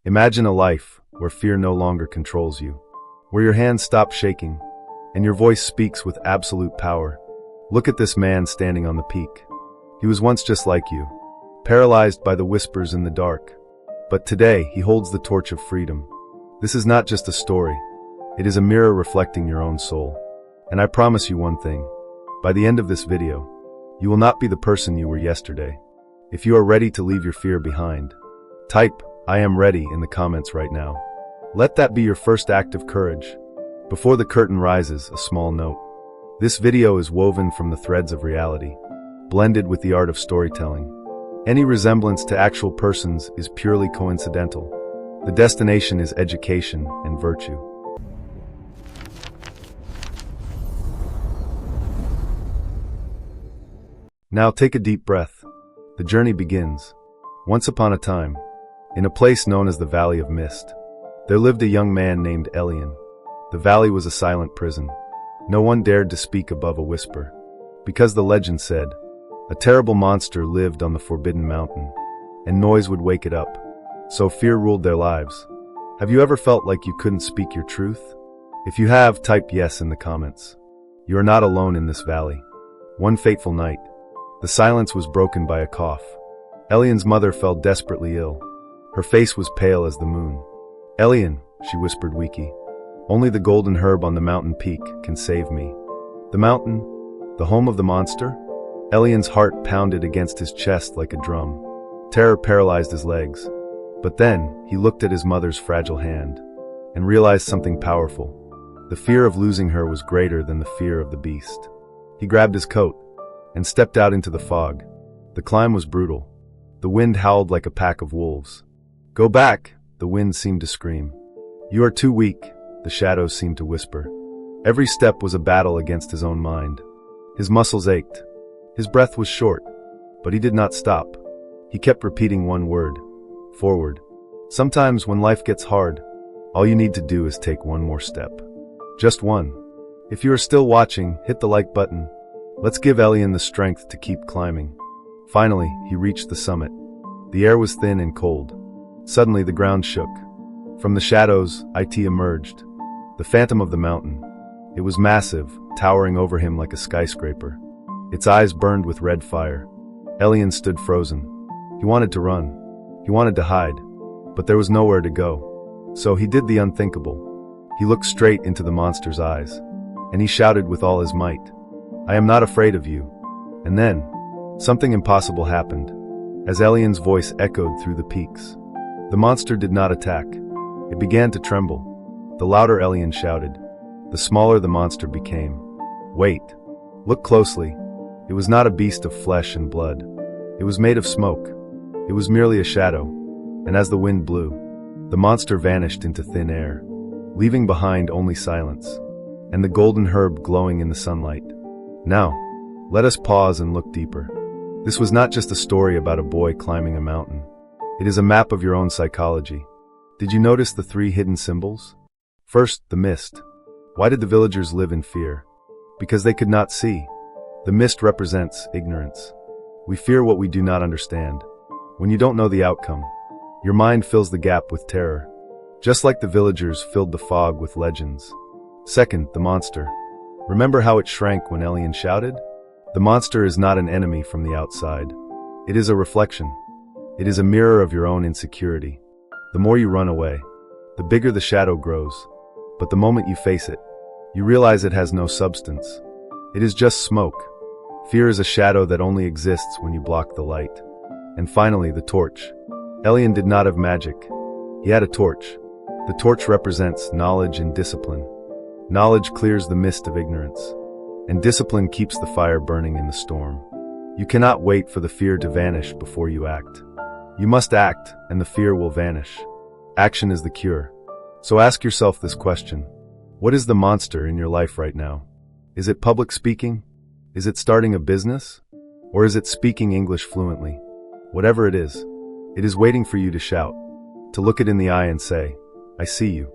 Imagine a life where fear no longer controls you, where your hands stop shaking, and your voice speaks with absolute power. Look at this man standing on the peak. He was once just like you, paralyzed by the whispers in the dark. But today, he holds the torch of freedom. This is not just a story. It is a mirror reflecting your own soul. And I promise you one thing. By the end of this video, you will not be the person you were yesterday. If you are ready to leave your fear behind, type, "I am ready" in the comments right now. Let that be your first act of courage. Before the curtain rises, a small note. This video is woven from the threads of reality, blended with the art of storytelling. Any resemblance to actual persons is purely coincidental. The destination is education and virtue. Now take a deep breath. The journey begins. Once upon a time, in a place known as the Valley of Mist, there lived a young man named Elian. The valley was a silent prison. No one dared to speak above a whisper, because the legend said, a terrible monster lived on the forbidden mountain, and noise would wake it up. So fear ruled their lives. Have you ever felt like you couldn't speak your truth? If you have, type yes in the comments. You are not alone in this valley. One fateful night, the silence was broken by a cough. Elian's mother fell desperately ill. Her face was pale as the moon. "Elian," she whispered weakly, "only the golden herb on the mountain peak can save me." The mountain? The home of the monster? Elian's heart pounded against his chest like a drum. Terror paralyzed his legs. But then, he looked at his mother's fragile hand, and realized something powerful. The fear of losing her was greater than the fear of the beast. He grabbed his coat, and stepped out into the fog. The climb was brutal. The wind howled like a pack of wolves. "Go back," the wind seemed to scream. "You are too weak," the shadows seemed to whisper. Every step was a battle against his own mind. His muscles ached. His breath was short, but he did not stop. He kept repeating one word: forward. Sometimes when life gets hard, all you need to do is take one more step. Just one. If you are still watching, hit the like button. Let's give Elian the strength to keep climbing. Finally, he reached the summit. The air was thin and cold. Suddenly the ground shook. From the shadows, it emerged. The phantom of the mountain. It was massive, towering over him like a skyscraper. Its eyes burned with red fire. Elian stood frozen. He wanted to run. He wanted to hide. But there was nowhere to go. So he did the unthinkable. He looked straight into the monster's eyes. And he shouted with all his might, "I am not afraid of you." And then, something impossible happened. As Elian's voice echoed through the peaks, the monster did not attack. It began to tremble. The louder Elian shouted, the smaller the monster became. Wait. Look closely. It was not a beast of flesh and blood. It was made of smoke. It was merely a shadow. And as the wind blew, the monster vanished into thin air, leaving behind only silence, and the golden herb glowing in the sunlight. Now, let us pause and look deeper. This was not just a story about a boy climbing a mountain. It is a map of your own psychology. Did you notice the 3 hidden symbols? First, the mist. Why did the villagers live in fear? Because they could not see. The mist represents ignorance. We fear what we do not understand. When you don't know the outcome, your mind fills the gap with terror, just like the villagers filled the fog with legends. Second, the monster. Remember how it shrank when Elian shouted? The monster is not an enemy from the outside. It is a reflection. It is a mirror of your own insecurity. The more you run away, the bigger the shadow grows. But the moment you face it, you realize it has no substance. It is just smoke. Fear is a shadow that only exists when you block the light. And finally, the torch. Elian did not have magic. He had a torch. The torch represents knowledge and discipline. Knowledge clears the mist of ignorance, and discipline keeps the fire burning in the storm. You cannot wait for the fear to vanish before you act. You must act, and the fear will vanish. Action is the cure. So ask yourself this question. What is the monster in your life right now? Is it public speaking? Is it starting a business? Or is it speaking English fluently? Whatever it is waiting for you to shout, to look it in the eye and say, "I see you."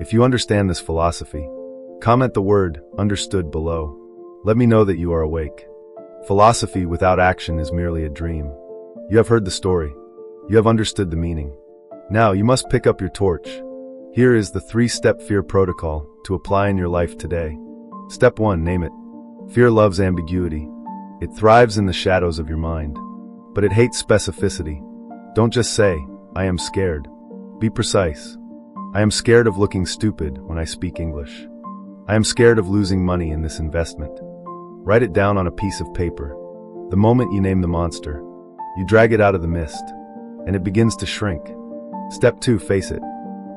If you understand this philosophy, comment the word "understood" below. Let me know that you are awake. Philosophy without action is merely a dream. You have heard the story. You have understood the meaning. Now you must pick up your torch. Here is the 3-step fear protocol to apply in your life today. Step 1, name it. Fear loves ambiguity. It thrives in the shadows of your mind, but it hates specificity. Don't just say, I am scared. Be precise. I am scared of looking stupid when I speak English. I am scared of losing money in this investment. Write it down on a piece of paper. The moment you name the monster, you drag it out of the mist, and it begins to shrink. Step 2, face it.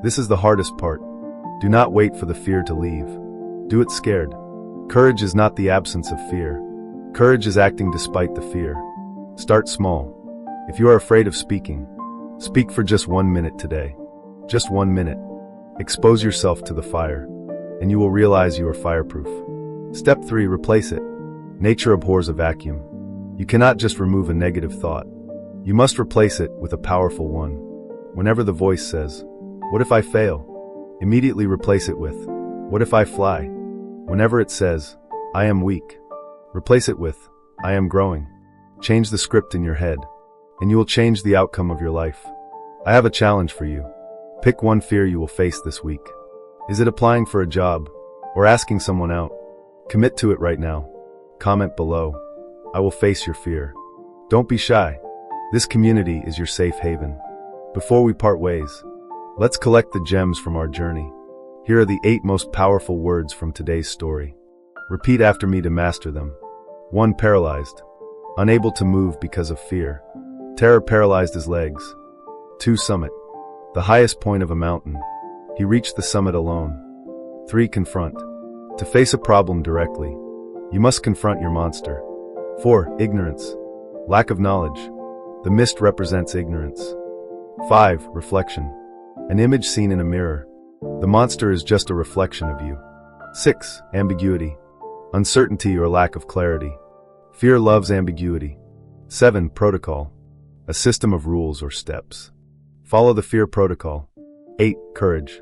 This is the hardest part. Do not wait for the fear to leave. Do it scared. Courage is not the absence of fear. Courage is acting despite the fear. Start small. If you are afraid of speaking, speak for just 1 minute today. Just 1 minute. Expose yourself to the fire, and you will realize you are fireproof. Step 3, replace it. Nature abhors a vacuum. You cannot just remove a negative thought. You must replace it with a powerful one. Whenever the voice says, what if I fail? Immediately replace it with, what if I fly? Whenever it says, I am weak, replace it with, I am growing. Change the script in your head, and you will change the outcome of your life. I have a challenge for you. Pick one fear you will face this week. Is it applying for a job or asking someone out? Commit to it right now. Comment below. I will face your fear. Don't be shy. This community is your safe haven. Before we part ways, let's collect the gems from our journey. Here are the 8 most powerful words from today's story. Repeat after me to master them. 1. Paralyzed. Unable to move because of fear. Terror paralyzed his legs. 2. Summit. The highest point of a mountain. He reached the summit alone. 3. Confront. To face a problem directly, you must confront your monster. 4. Ignorance. Lack of knowledge. The mist represents ignorance. 5. Reflection. An image seen in a mirror. The monster is just a reflection of you. 6. Ambiguity. Uncertainty or lack of clarity. Fear loves ambiguity. 7. Protocol. A system of rules or steps. Follow the fear protocol. 8. Courage.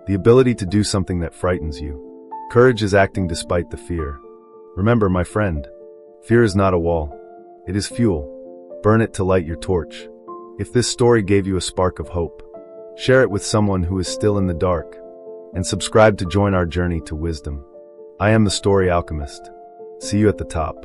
The ability to do something that frightens you. Courage is acting despite the fear. Remember, my friend, fear is not a wall. It is fuel. Burn it to light your torch. If this story gave you a spark of hope, share it with someone who is still in the dark, and subscribe to join our journey to wisdom. I am the Story Alchemist. See you at the top.